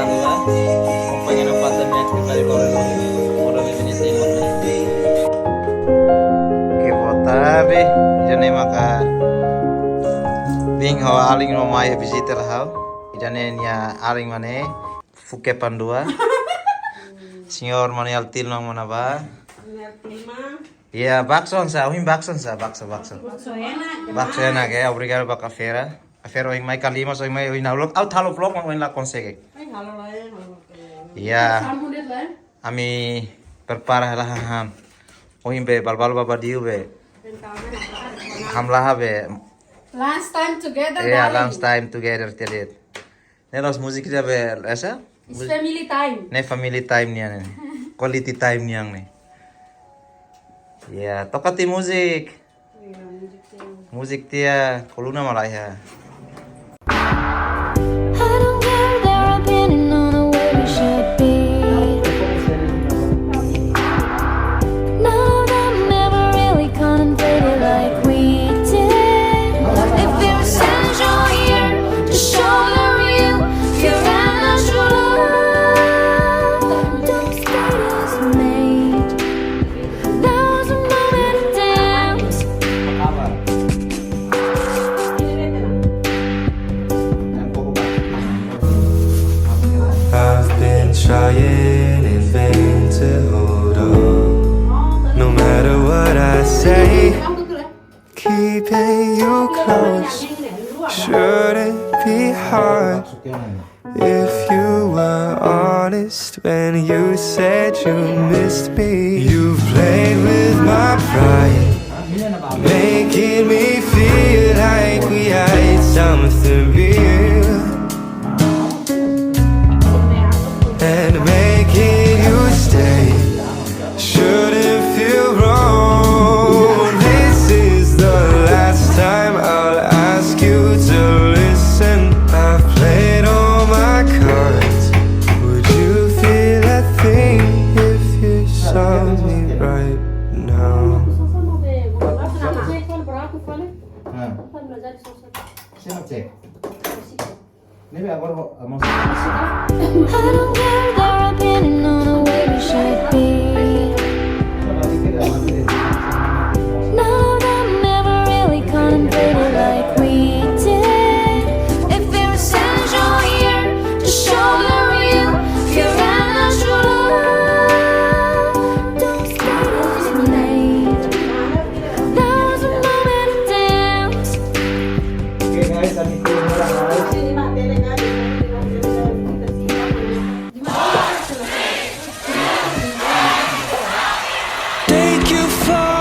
dua. Pengen empatnya kita di kalau ini sih. Oke, tapi jadi maka Bing hawa Alin mau mai visitor hau. Jadi nya Alin mana? Fuke pandua. Senyor mana altil nang mana ba? Iya, bakso sa, bakso. Bakso enak ya, obrigado pa cafera. Cafera ing may kalima so ing may inalok. Out halo vlog mo la consegue. Iya. Ami prepara lahan. Oing be balbal baba diu be. Hamlah be. Last time together. Yeah, last time together tadi. Nelos musik dia be, esa? It's family time. Ne family time niya ne. Quality time niyang ne. Ya, tokati musik. Musik dia, koluna malaya. I don't care their opinion on the way we should be. None of them ever really contemplated like we did. If you're essential here to show the real, you're an true love. Those status made. There was a moment of dance. I've been trying in vain to hold on. No matter what I say, keeping you close shouldn't be hard. If you were honest when you said you missed me, you've played with my pride, making me feel like we had something real. And making you stay shouldn't feel wrong. This is the last time I'll ask you to listen. I've played all my cards. Would you feel a thing if you saw me right now? I don't care their opinion on the way we should be. None of them ever really contemplated like we did. If you're essential here to show the real, you're an true love. Those status made. There was a moment of dance. Thank you for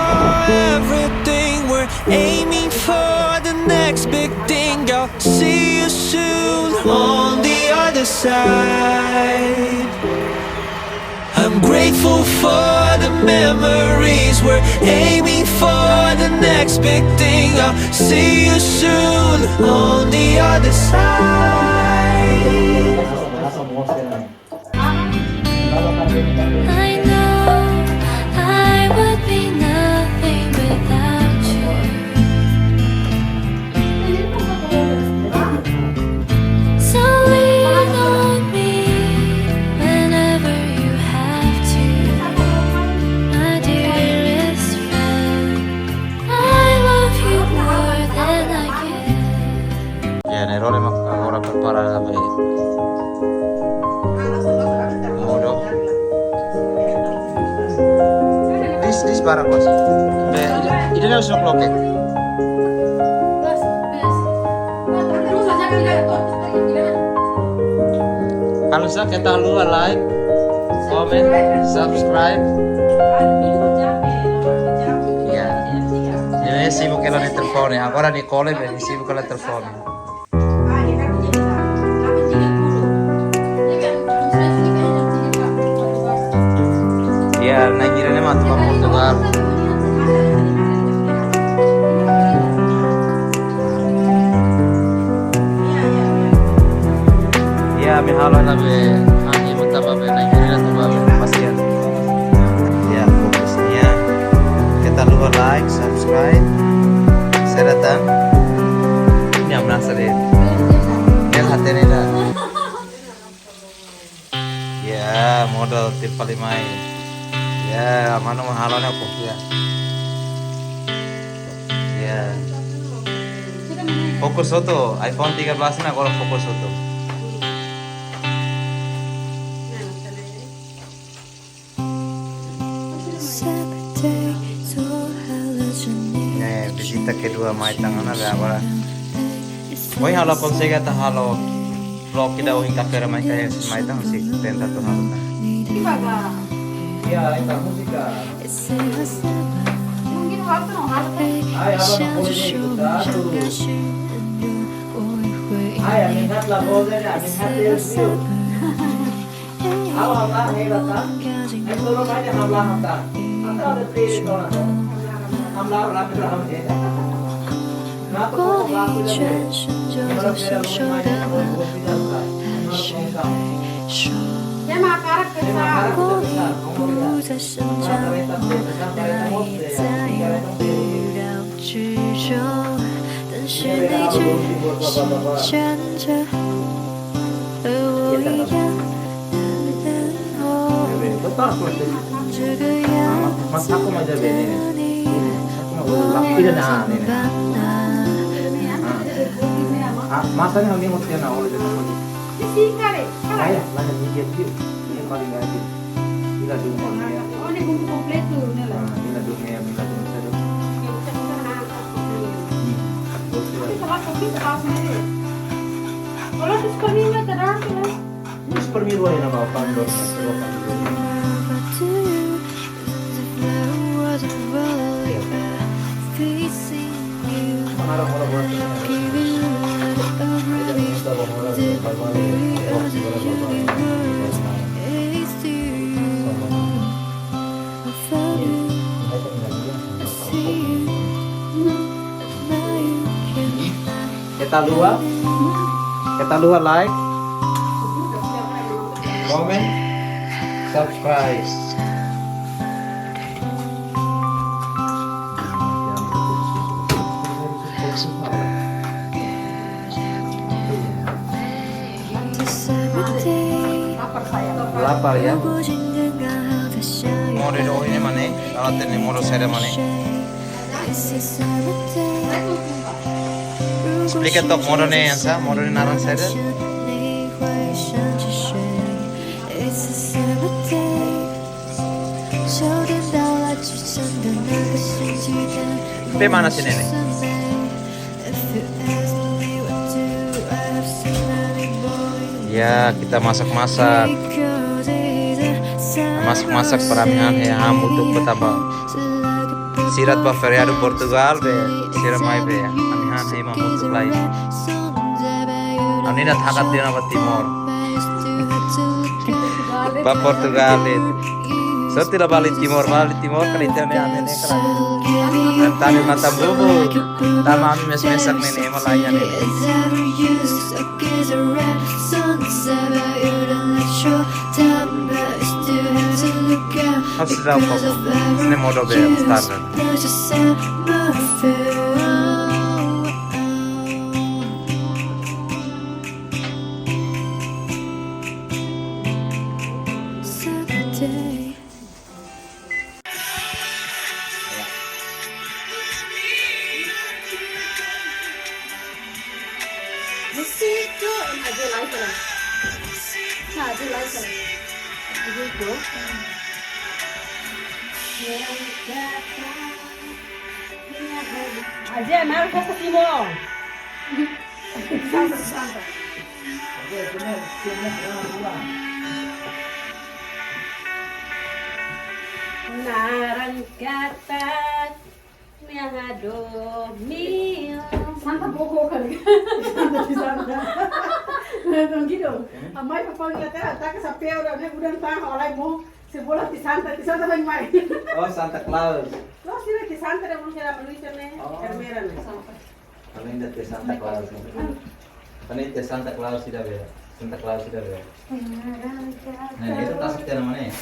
everything. We're aiming for the next big thing. I'll see you soon on the other side. I'm grateful for the memories. We're aiming for the next big thing. I'll see you soon on the other side. I know I would be nothing without you. So lean on me whenever you have to, my dearest friend. I love you more than I can. Ya, Nerone maka ora prepara apa ya. Modo. This para kos. Ini harus bloke. Kalau saya kita luar like, comment, subscribe. Ya. Ini sibuk kalau di telepon ya. Agora di call ini sibuk kalau telepon. Ya, nagirane mah tuh Portugal. Ya, mihala na be, ani mo taba be nagirane tuh babe pasien. Ya, fokusnya kita lupa like, subscribe, share dan ini amna sare. Biar hati ni dah. Ya, modal tip paling main. Ya, mana mahalnya kok ya. Ya. Fokus foto, iPhone 13 nah kalau fokus foto. Nih, visita kedua mai tangan ada apa? Oi halo konsega ta halo. Vlog kita uhin kafera mai kayak mai tang sih tenta tuh halo. Iya, itu musika. Mungkin waktu no halo. Ay, habla boleh ikutado. Ay, aminat la boleh, aminat el view. Habla, hebata. Esto lo vaya a hablar hasta. Hasta de tri todo. Hablar rápido ramai. Na to rápido de. Kalau kira lo mai ko bisa usar. Ya makarak kerja. Mas aku mau jadi ini. Aku mau lapis dan ini. Masanya lagi mau tiana oleh jadi. Sikare. Ayah, mana mikir sih? Ini paling gaji. Bila dunia ya. Oh, ini bumbu komplit tuh nela. Bila dunia, bila dunia saya. Salah kopi salah sendiri. Kalau terus kami terang tuh. Ini seperti dua yang apa pandor, sebuah pandor. Orang-orang buat. Kita luar like, comment, subscribe. Lapar ya. Mau di doa ini mana? Alat ini mau saya mana? Explica top mau nih yang sah, mau nih narang saya. Pe mana sih ini? Ya, kita masak-masak. Masak-masak peramian ya Hamutuk betapa. Sirat ba feriado Portugal be sira mai be amihan hai Hamutuk lain. Ani na thakat dina ba Timor. Ba Portugal it. Sotira balik Timor kali tane ane ne kala. Tani mata bubu. Tama ami mes-mesak ne malaya ne. Harus tahu kok. Ini modal bayar standar. Musiko aja like lah. Aja like lah. Gitu. Aja mau ke Timor. Santai. Narang kata miado mil. Santa pokok kali. Não gitu. A mãe papai que até tá com essa pedra, né? Udah tá olha bom. Se bola di Santa vai mai. Oh, Santa Claus. Lo sih di Santa ada mungkin ada meluncur nih. Hermera nih sampai. Kami ingat ke Santa Claus. Kami ke Santa Claus tidak beda. Santa Claus tidak beda. Nah, itu tasik dari mana ya?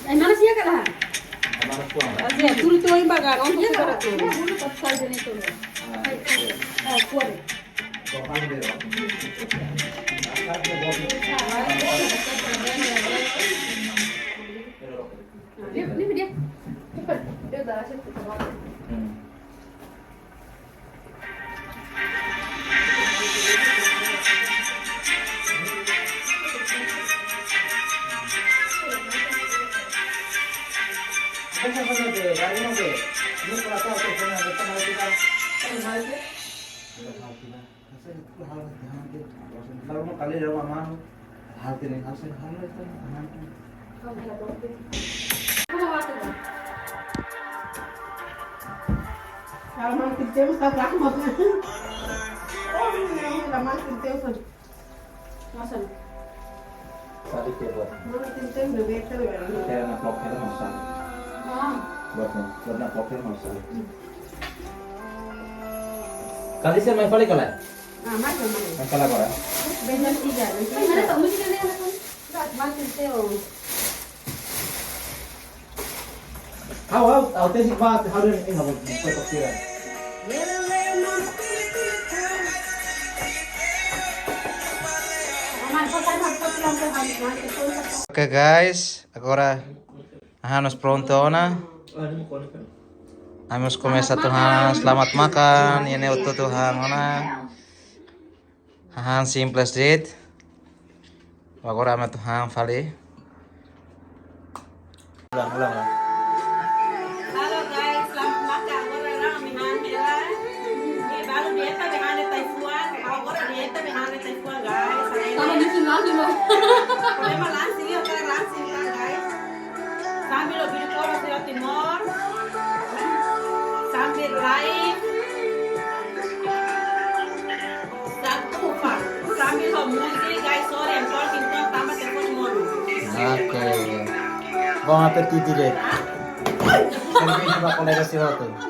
Mana sih ya kak lah? Mana puang? Aja, dulu tuh yang bagar, orang tuh bagar tuh. Ya, dulu pas kali ini tuh. Kuat. Kau pandai. Kalau mau kali dalam mana? Hal ini hasil hal itu. Kalau mau kerja mesti rahmat. Oh, ini mau kerja mesti. Masan. Tadi kita Mau kerja udah betul ya. kayak nak vlognya masak. Buat nak vlognya masak. Kali saya main balik kalau. Ah, macam mana? Main kalau apa? Benda tiga. Mana tak mesti ni anak kan? Tak macam tu. Autentik banget harus ini nggak boleh kopiran. Oke guys, agora harus pronto na. Harus começar Tuhan, selamat makan. Ini untuk Tuhan mana? Tuhan simples dit. Agora ama Tuhan fale. Ulang. Halo guys, selamat makan. Orang mihan merah. Ini baru dieta dengan Taiwan. Agora dieta dengan Taiwan guys. Kalau di sini lagi loh. Memang langsing ya, kan langsing kan guys. Sambil lebih kau Jawa Timur. Sambil lain. Satu pak. Sambil musik guys. Sorry, I'm talking to tambah telepon mulu. Oke. Bom appetito deh. Serviço para colega se roto.